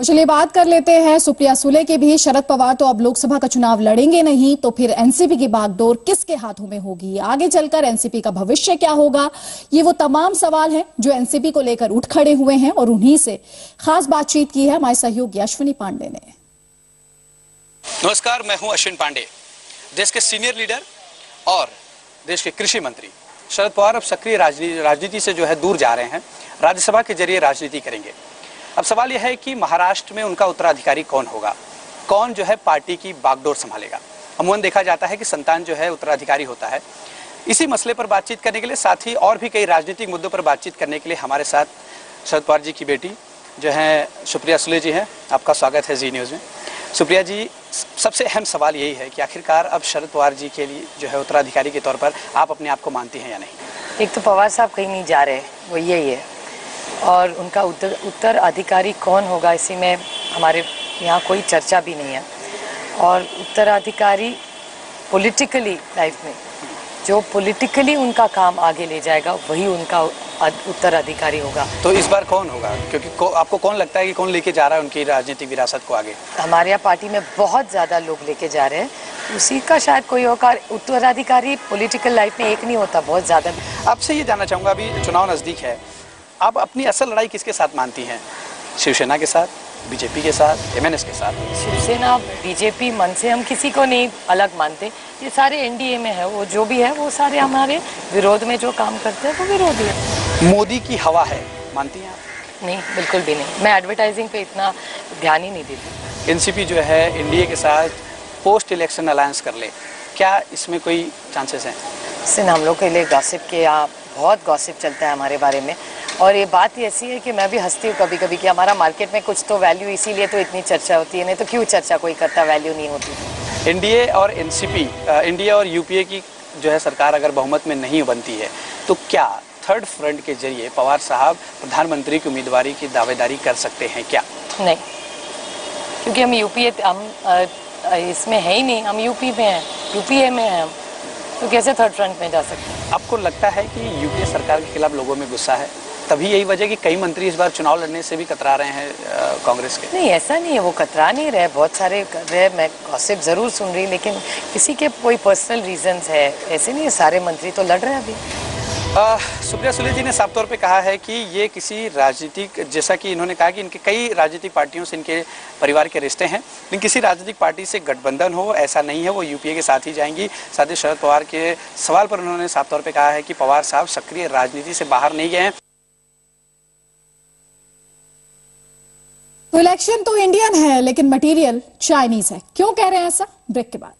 तो चलिए बात कर लेते हैं सुप्रिया सुले की भी। शरद पवार तो अब लोकसभा का चुनाव लड़ेंगे नहीं, तो फिर एनसीपी की बागडोर किसके हाथों में होगी? आगे चलकर एनसीपी का भविष्य क्या होगा? ये वो तमाम सवाल हैं जो एनसीपी को लेकर उठ खड़े हुए हैं और उन्हीं से खास बातचीत की है हमारे सहयोगी अश्विनी पांडे ने। नमस्कार, मैं हूं अश्विन पांडे। देश के सीनियर लीडर और देश के कृषि मंत्री शरद पवार अब सक्रिय राजनीति से जो है दूर जा रहे हैं, राज्यसभा के जरिए राजनीति करेंगे। अब सवाल यह है कि महाराष्ट्र में उनका उत्तराधिकारी कौन होगा, कौन जो है पार्टी की बागडोर संभालेगा। अमूमन देखा जाता है कि संतान जो है उत्तराधिकारी होता है। इसी मसले पर बातचीत करने के लिए, साथ ही और भी कई राजनीतिक मुद्दों पर बातचीत करने के लिए हमारे साथ शरद पवार जी की बेटी जो है सुप्रिया सुले जी हैं। आपका स्वागत है जी न्यूज़ में। सुप्रिया जी, सबसे अहम सवाल यही है कि आखिरकार अब शरद पवार जी के लिए जो है उत्तराधिकारी के तौर पर आप अपने आप को मानती हैं या नहीं? एक तो पवार साहब कहीं नहीं जा रहे, वो यही है, और उनका उत्तराधिकारी कौन होगा इसी में हमारे यहाँ कोई चर्चा भी नहीं है। और उत्तराधिकारी पॉलिटिकली लाइफ में जो पॉलिटिकली उनका काम आगे ले जाएगा वही उनका उत्तराधिकारी होगा। तो इस बार कौन होगा, क्योंकि आपको कौन लगता है कि कौन लेके जा रहा है उनकी राजनीतिक विरासत को आगे? हमारे यहाँ पार्टी में बहुत ज़्यादा लोग लेके जा रहे हैं, उसी का शायद कोई होगा। उत्तराधिकारी पॉलिटिकल लाइफ में एक नहीं होता, बहुत ज़्यादा। आपसे ये जानना चाहूँगा, अभी चुनाव नज़दीक है, आप अपनी असल लड़ाई किसके साथ मानती हैं? शिवसेना के साथ, बीजेपी के साथ, एमएनएस के साथ? शिवसेना, बीजेपी, मन से हम किसी को नहीं अलग मानते। ये सारे एनडीए में है, वो जो भी है वो सारे हमारे विरोध में जो काम करते हैं वो विरोधी है। मोदी की हवा है, मानती हैं आप? नहीं, बिल्कुल भी नहीं। मैं एडवर्टाइजिंग पे इतना ध्यान ही नहीं देती। एनसीपी जो है एनडीए के साथ पोस्ट इलेक्शन अलायंस कर ले, क्या इसमें कोई चांसेस हैं? सिर्फ हम लोग के लिए गॉसिप के यहाँ बहुत गॉसिप चलता है हमारे बारे में, और ये बात ही ऐसी है कि मैं भी हंसती हूँ कभी कभी कि हमारा मार्केट में कुछ तो वैल्यू, इसीलिए तो इतनी चर्चा होती है, नहीं तो क्यों चर्चा कोई करता, वैल्यू नहीं होती। एनडीए और एनसीपी, एनडीए और यूपीए की जो है सरकार अगर बहुमत में नहीं बनती है तो क्या थर्ड फ्रंट के जरिए पवार साहब प्रधानमंत्री की उम्मीदवारी की दावेदारी कर सकते हैं क्या? नहीं, क्योंकि हम यूपीए, हम इसमें है ही नहीं, हम यूपी में हैं, यूपीए में हैं हम, तो कैसे थर्ड फ्रंट में जा सकते हैं? आपको लगता है कि यूपीए सरकार के खिलाफ लोगों में गुस्सा है, तभी यही वजह कि कई मंत्री इस बार चुनाव लड़ने से भी कतरा रहे हैं कांग्रेस के? नहीं, ऐसा नहीं है, वो कतरा नहीं रहे, बहुत सारे कर रहे। मैं गॉसिप ज़रूर सुन रही, लेकिन किसी के कोई पर्सनल रीजंस है, ऐसे नहीं है। सारे मंत्री तो लड़ रहे हैं अभी। सुप्रिया सुले जी ने साफ तौर पे कहा है कि ये किसी राजनीतिक, जैसा कि इन्होंने कहा कि इनके कई राजनीतिक पार्टियों से इनके परिवार के रिश्ते हैं, लेकिन किसी राजनीतिक पार्टी से गठबंधन हो ऐसा नहीं है, वो यूपीए के साथ ही जाएंगी। साथ ही शरद पवार के सवाल पर उन्होंने साफ तौर पे कहा है कि पवार साहब सक्रिय राजनीति से बाहर नहीं गए हैं। तो इलेक्शन तो इंडियन है लेकिन मटेरियल चाइनीज है, क्यों कह रहे हैं ऐसा? ब्रेक के बाद।